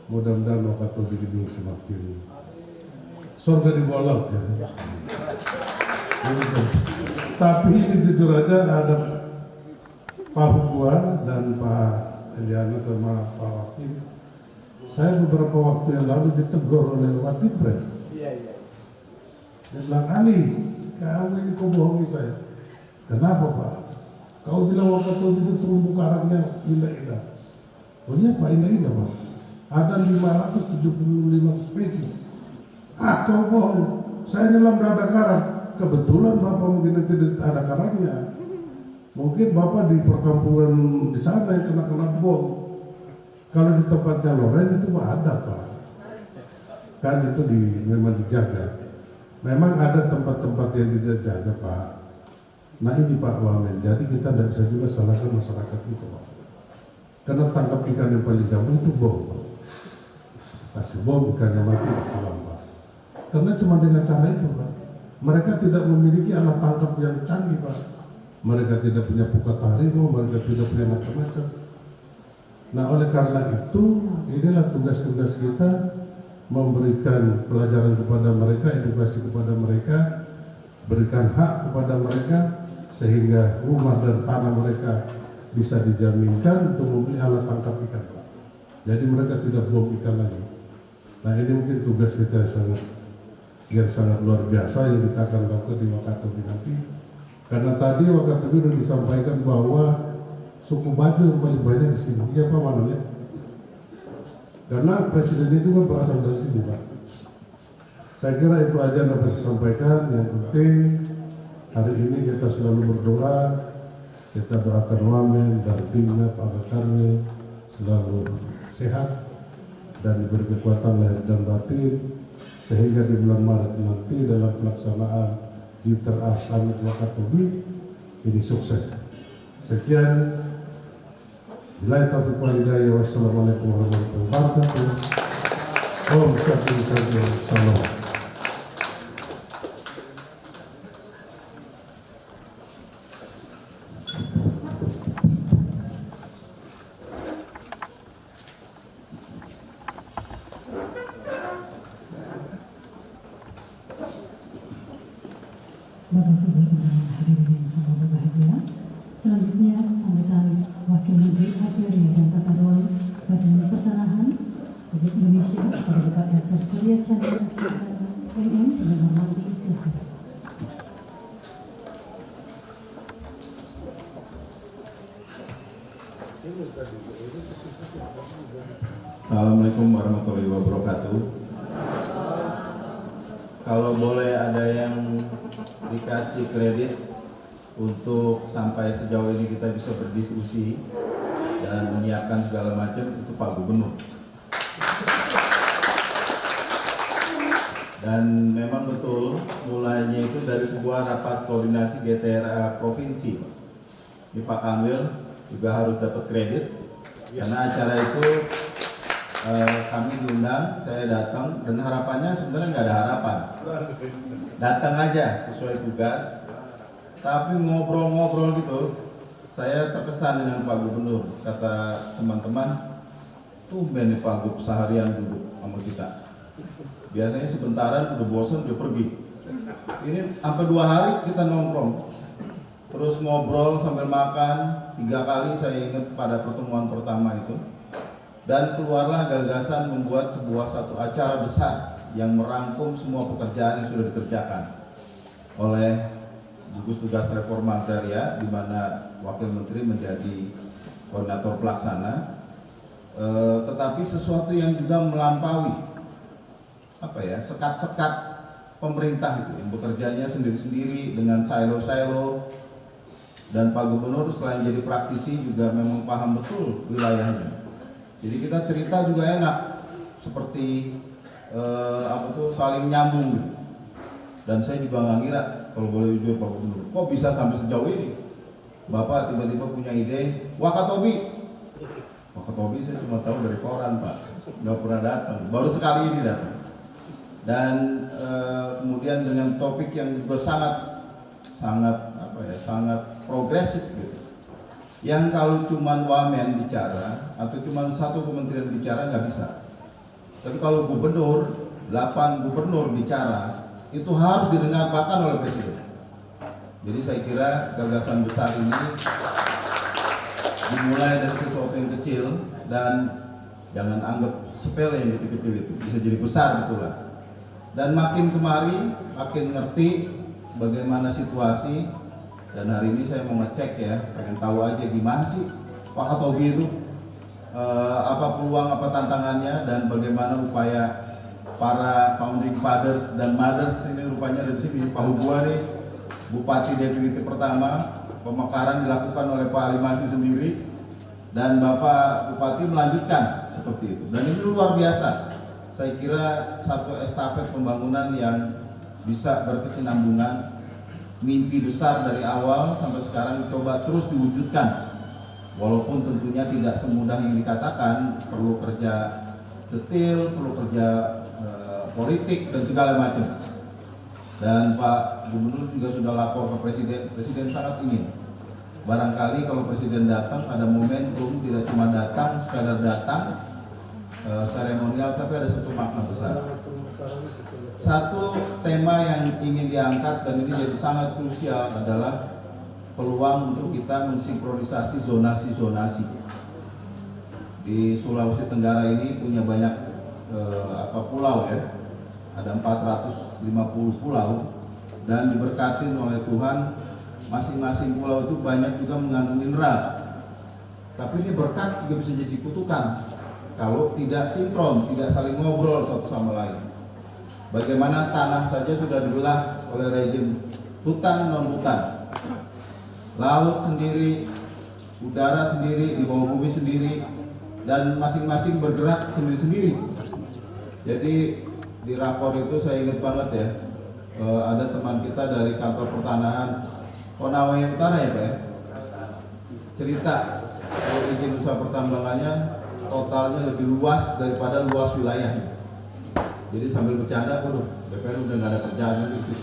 mudah-mudahan Wakatobi ini semakin surga di bawah laut ya. Tapi ini jujur aja ada Pak Hugua dan Pak Eliana sama Pak Wakil. Saya beberapa waktu yang lalu ditegur oleh Watipres. Iya. Dia bilang, Ali, kamu ini kau bohongi saya. Kenapa Pak? Kau bilang Wakatobi itu terumbu karangnya indah-indah. Oh iya Pak, indah-indah Pak. Ada 575 spesies. Kau bohong. Saya nyelam ada karang. Kebetulan Bapak mungkin tidak ada karangnya. Mungkin Bapak di perkampungan di sana yang kena bom. Kalau di tempatnya Loren itu ada Pak. Kan itu memang dijaga. Memang ada tempat-tempat yang tidak jaga Pak. Nah ini Pak Wamen, jadi kita tidak bisa juga salahkan masyarakat itu Pak. Karena tangkap ikan yang paling gampang itu bom Pak. Kasih bom ikannya mati diselam Pak. Karena cuma dengan cara itu Pak. Mereka tidak memiliki alat tangkap yang canggih Pak. Mereka tidak punya pukat harimau, mereka tidak punya macam-macam. Nah oleh karena itu, inilah tugas-tugas kita memberikan pelajaran kepada mereka, edukasi kepada mereka, berikan hak kepada mereka, sehingga rumah dan tanah mereka bisa dijaminkan untuk membeli alat tangkap ikan Pak. Jadi mereka tidak bom ikan lagi. Nah ini mungkin tugas kita yang sangat luar biasa yang kita akan lakukan di Wakatobi nanti. Karena tadi Wakatobi sudah disampaikan bahwa suku Bajo yang paling banyak di sini. Iya Pak Manan ya? Karena presiden itu kan berasal dari sini Pak. Saya kira itu aja yang dapat saya sampaikan. Yang penting hari ini kita selalu berdoa. Kita doakan Wamen dan timnya Pak Karmel selalu sehat dan diberi kekuatan lahir dan batin, sehingga di bulan Maret nanti dalam pelaksanaan Jitra Summit Wakatobi ini sukses. Sekian. Bila taufiq wal hidayah, wassalamualaikum warahmatullahi wabarakatuh. Om Salam. Bapak Ibu semua hadirin yang sangat berbahagia. Selanjutnya sambutan Wakil Menteri Agraria dan Tata Ruang Badan Pertanahan Republik Indonesia kepada Bapak Dr. Surya Chandra MM dengan hormat disilakan. Assalamualaikum warahmatullahi wabarakatuh. Kalau boleh ada yang dikasih kredit untuk sampai sejauh ini kita bisa berdiskusi dan menyiapkan segala macam, itu Pak Gubernur. Dan memang betul mulainya itu dari sebuah rapat koordinasi GTRA provinsi. Ini Pak Kamil juga harus dapat kredit karena acara itu kami diundang, saya datang, dan harapannya sebenarnya nggak ada harapan, datang aja sesuai tugas. Tapi ngobrol-ngobrol gitu, saya terkesan dengan Pak Gubernur. Kata teman-teman, tumben nih Pak Gub seharian duduk sama kita. Biasanya sebentaran udah bosan udah pergi. Ini sampai 2 hari kita nongkrong, terus ngobrol sambil makan 3 kali. Saya ingat pada pertemuan pertama itu. Dan keluarlah gagasan membuat satu acara besar yang merangkum semua pekerjaan yang sudah dikerjakan oleh gugus tugas reforma agraria, di mana Wakil Menteri menjadi koordinator pelaksana. Tetapi sesuatu yang juga melampaui sekat-sekat pemerintah itu, yang bekerjanya sendiri-sendiri dengan silo-silo. Dan Pak Gubernur selain jadi praktisi juga memang paham betul wilayahnya. Jadi kita cerita juga enak, seperti saling nyambung gitu. Dan saya juga nggak ngira kalau boleh jujur Pak Gubernur, kok bisa sampai sejauh ini Bapak tiba-tiba punya ide Wakatobi saya cuma tahu dari koran Pak, nggak pernah datang, baru sekali ini datang. Dan kemudian dengan topik yang juga sangat progresif gitu. Yang kalau cuman wamen bicara atau cuman satu kementerian bicara nggak bisa. Tapi kalau 8 gubernur bicara itu harus didengarkan oleh Presiden. Jadi saya kira gagasan besar ini dimulai dari sesuatu yang kecil dan jangan anggap sepele yang kecil-kecil itu, bisa jadi besar betulan. Dan makin kemari makin ngerti bagaimana situasi, dan hari ini saya mau ngecek ya, pengen tahu aja gimana sih Wakatobi itu, apa peluang, apa tantangannya, dan bagaimana upaya para founding fathers dan mothers ini rupanya dari sini. Pak Hugua nih Bupati definitif pertama, pemekaran dilakukan oleh Pak Alimasi sendiri, dan Bapak Bupati melanjutkan seperti itu. Dan ini luar biasa. Saya kira satu estafet pembangunan yang bisa berkesinambungan, mimpi besar dari awal sampai sekarang coba terus diwujudkan. Walaupun tentunya tidak semudah yang dikatakan, perlu kerja detail, perlu kerja politik dan segala macam. Dan Pak Gubernur juga sudah lapor ke Presiden, Presiden sangat ingin. Barangkali kalau Presiden datang ada momentum, tidak cuma datang, sekadar datang, seremonial, tapi ada satu makna besar. Satu tema yang ingin diangkat dan ini jadi sangat krusial adalah peluang untuk kita mensinkronisasi zonasi-zonasi. Di Sulawesi Tenggara ini punya banyak pulau ya, ada 450 pulau, dan diberkatin oleh Tuhan masing-masing pulau itu banyak juga mengandung mineral. Tapi ini berkat juga bisa jadi kutukan kalau tidak sinkron, tidak saling ngobrol satu sama lain. Bagaimana tanah saja sudah dibelah oleh rejim hutan non hutan, laut sendiri, udara sendiri, di bawah bumi sendiri, dan masing-masing bergerak sendiri-sendiri. Jadi di rapor itu saya ingat banget ya, ada teman kita dari kantor pertanahan Konawe Utara ya Pak ya, cerita kalau izin usaha pertambangannya totalnya lebih luas daripada luas wilayahnya. Jadi sambil bercanda, waduh, DPR udah nggak ada kerjaan lagi sih,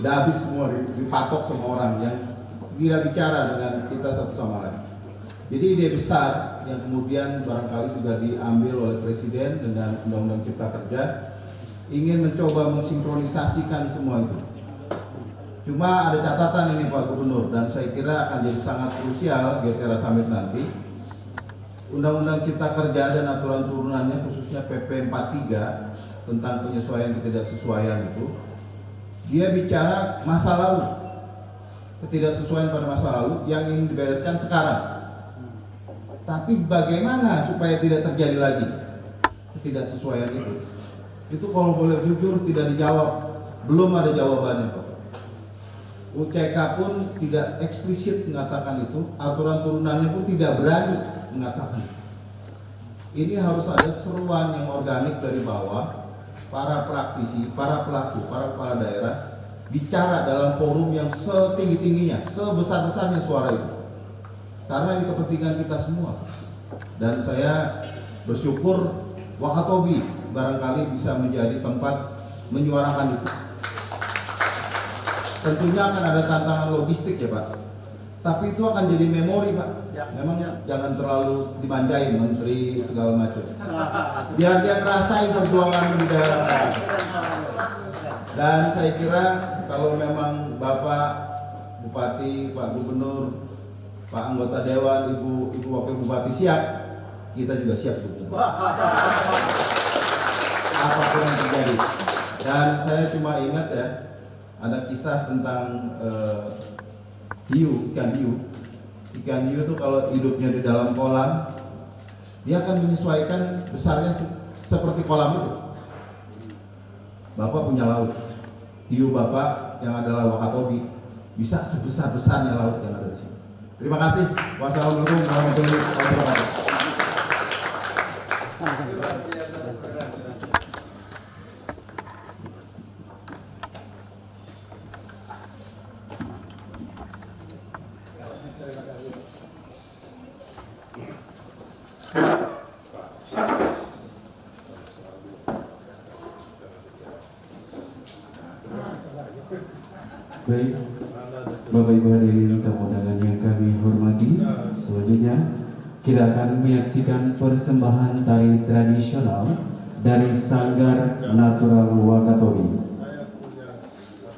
udah habis semua dipatok sama orang yang tidak bicara dengan kita satu sama lain. Jadi ide besar yang kemudian barangkali juga diambil oleh Presiden dengan Undang-Undang Cipta Kerja, ingin mencoba mensinkronisasikan semua itu. Cuma ada catatan ini Pak Gubernur, dan saya kira akan jadi sangat krusial GTRA Summit nanti. Undang-Undang Cipta Kerja dan aturan turunannya, khususnya PP 43 tentang penyesuaian ketidaksesuaian itu, dia bicara masa lalu, ketidaksesuaian pada masa lalu yang ingin dibereskan sekarang. Tapi bagaimana supaya tidak terjadi lagi ketidaksesuaian itu? Itu kalau boleh jujur tidak dijawab, belum ada jawabannya. UCK pun tidak eksplisit mengatakan itu, aturan turunannya pun tidak berani mengatakan. Ini harus ada seruan yang organik dari bawah, para praktisi, para pelaku, para kepala daerah bicara dalam forum yang setinggi-tingginya, sebesar-besarnya suara itu. Karena ini kepentingan kita semua. Dan saya bersyukur Wakatobi barangkali bisa menjadi tempat menyuarakan itu. Tentunya akan ada tantangan logistik ya Pak, tapi itu akan jadi memori Pak. Memang jangan terlalu dimanjain menteri segala macam, biar dia ngerasain perjuangan di daerah. Dan saya kira kalau memang Bapak Bupati, Pak Gubernur, Pak Anggota Dewan, Ibu Wakil Bupati siap, kita juga siap dukung apapun yang terjadi. Dan saya cuma ingat ya, ada kisah tentang ikan hiu. Ikan hiu itu kalau hidupnya di dalam kolam, dia akan menyesuaikan besarnya seperti kolam itu. Bapak punya laut, hiu Bapak yang adalah Wakatobi bisa sebesar-besarnya laut yang ada di sini. Terima kasih. Wassalamualaikum warahmatullahi wabarakatuh. Baik, Bapak Ibu hadirin tamu undangan yang kami hormati, selanjutnya kita akan menyaksikan persembahan tari tradisional dari Sanggar Natural Wakatobi.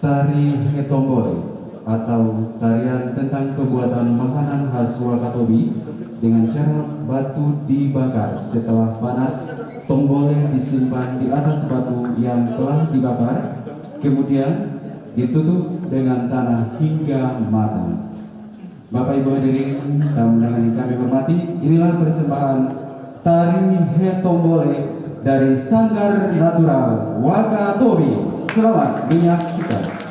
Tari Hetombole atau tarian tentang pembuatan makanan khas Wakatobi dengan cara batu dibakar. Setelah panas, tombole disimpan di atas batu yang telah dibakar, kemudian ditutup dengan tanah hingga matang. Bapak Ibu hadirin tamu undangan yang kami hormati, inilah persembahan tari Hetombole dari Sanggar Natural Wakatobi. Selamat menyaksikan.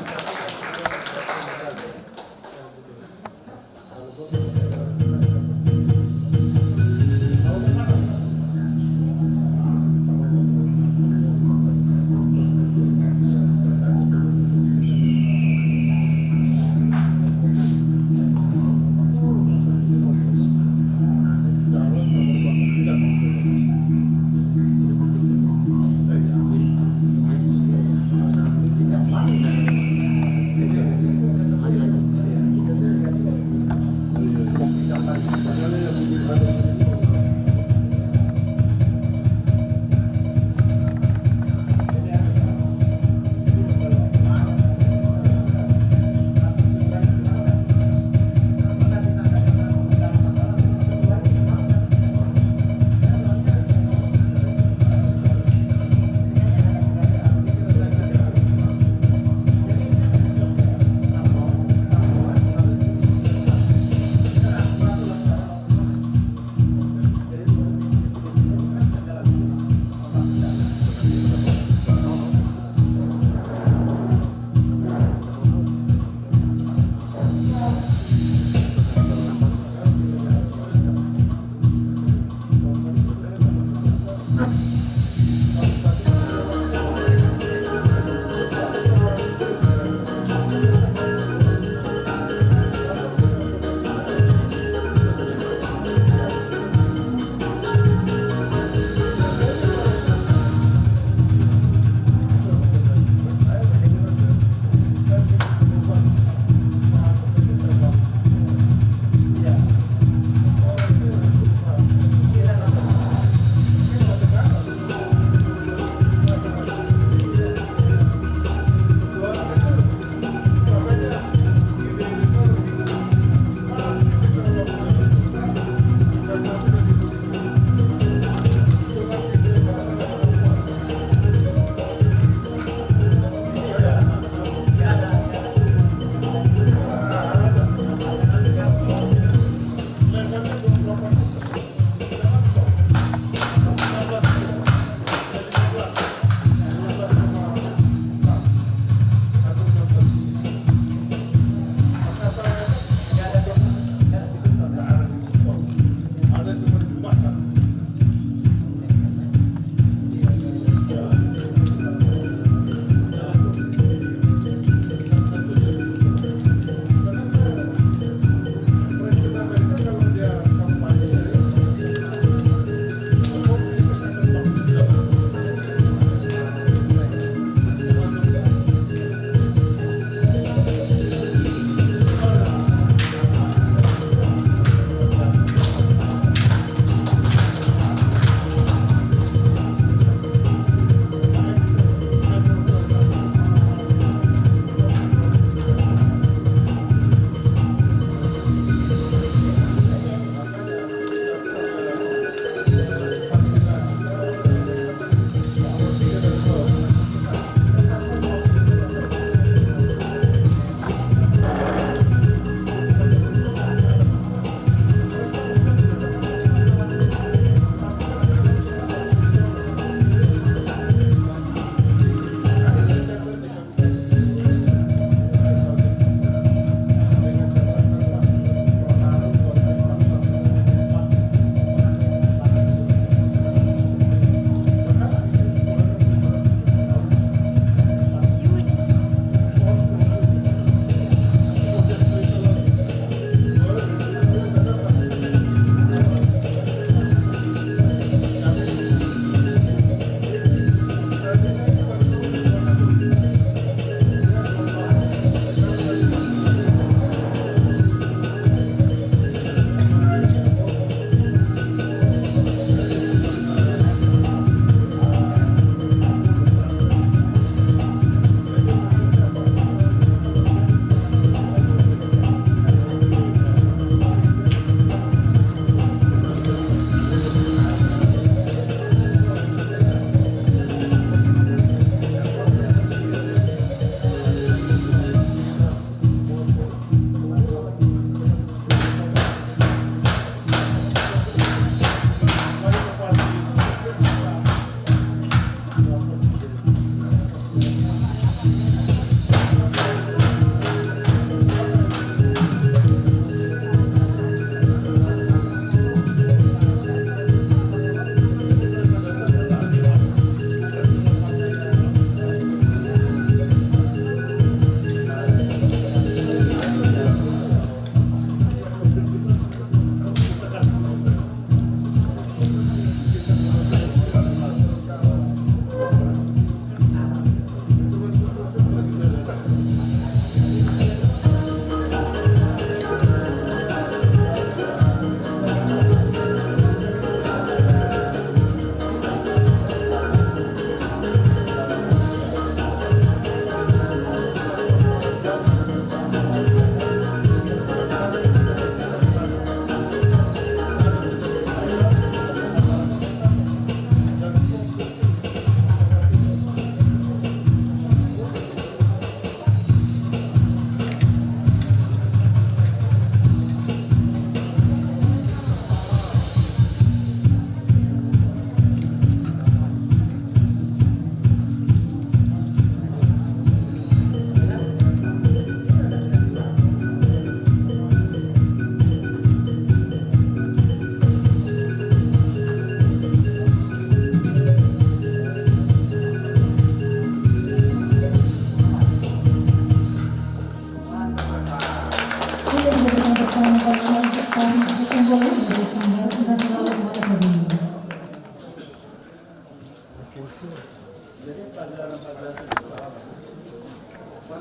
Kita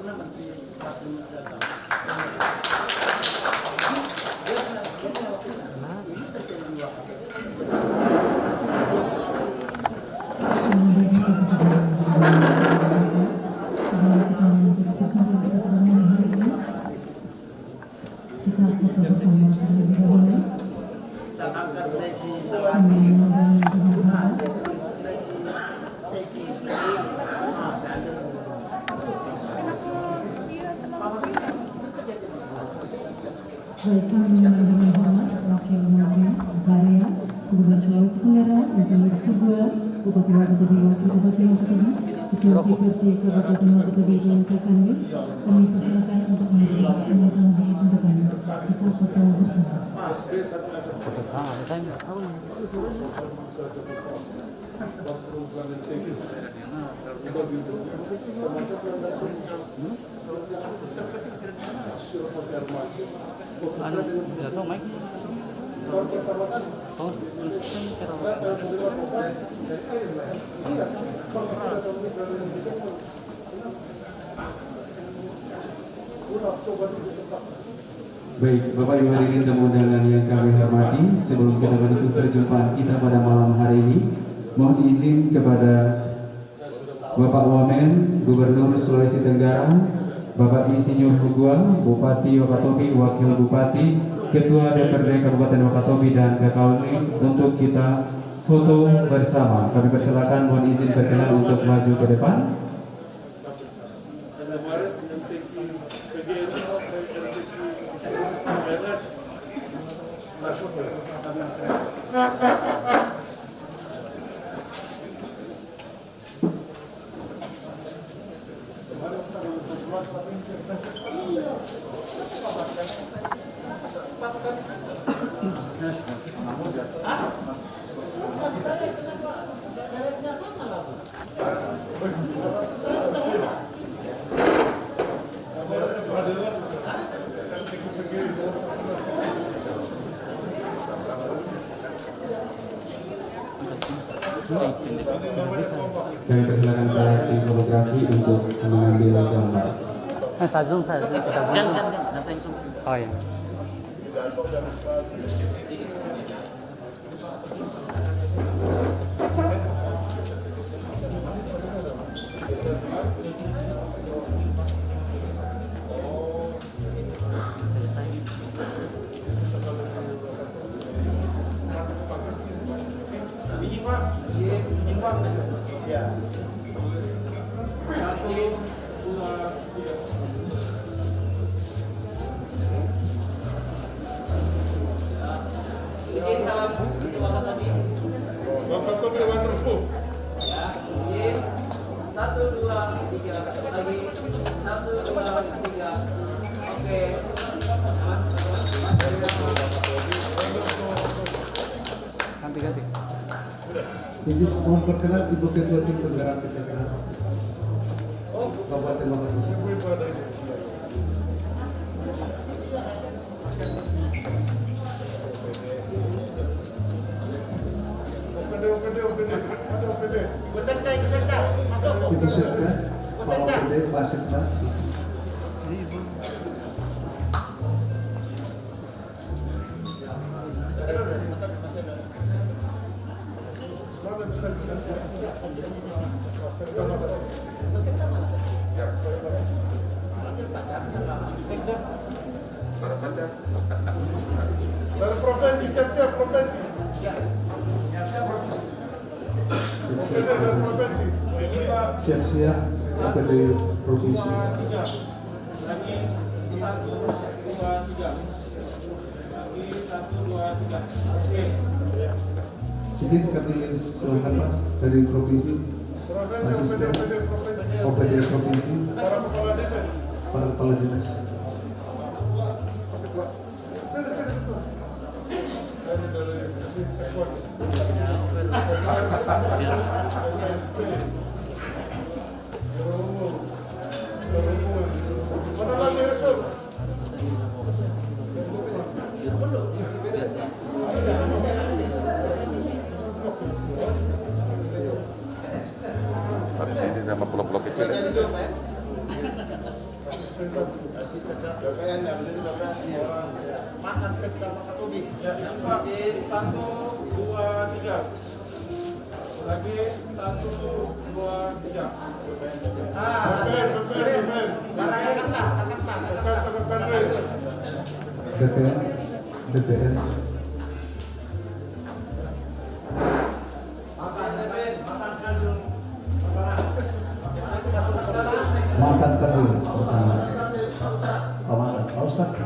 foto bersama terlebih dahulu. Baik, kami dengan hormat Wakil Menteri Karya, Gubernur Sulawesi Tenggara, Gubernur kedua, Bupati Wakatobi, Wakil Bupati Wakatobi, Ketua DPRD Kabupaten Wakatobi dan Kakanwil, kami persilakan untuk memberikan pengetahuan di depan. Kita foto bersama. Baik, Bapak Ibu hadirin tamu undangan yang kami hormati, sebelum kita menutup perjumpaan kita pada malam hari ini, mohon izin kepada Bapak Wamen, Gubernur Sulawesi Tenggara, Bapak Insinyur Hugua, Bupati Wakatobi, Wakil Bupati, Ketua DPRD Kabupaten Wakatobi dan Kakanwil untuk kita foto bersama. Kami persilakan, mohon izin berkenan untuk maju ke depan. Kami persilakan para tim fotografi untuk mengambil gambar. Saya zoom. Jangan. Oh ya. Ganti. Jadi mohon perkenan Ibu Ketua Tim Penggerak PKK Kabupaten Wakatobi. Ibu Sekda, Pak OPD, Pak Sekda. Dari provinsi, siap-siap provinsi. Siap-siap OPD Provinsi. Izin kami silakan Pak dari Provinsi, Asisten OPD Provinsi, para kepala dinas. Habis ini sama pulau-pulau kecil. Makan sektor Pak Tobi. Ya, lagi 1, 2, 3. Lagi 1, 2, 3. DPN makan dulu bersama Pak Mantan. Pak Ustadz.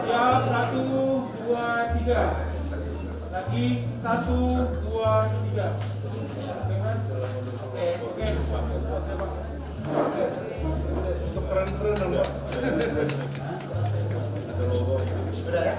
Siap, 1, 2, 3. Lagi 1, 2, 3. Oke. Keren-keren dong, Pak. Udah ya?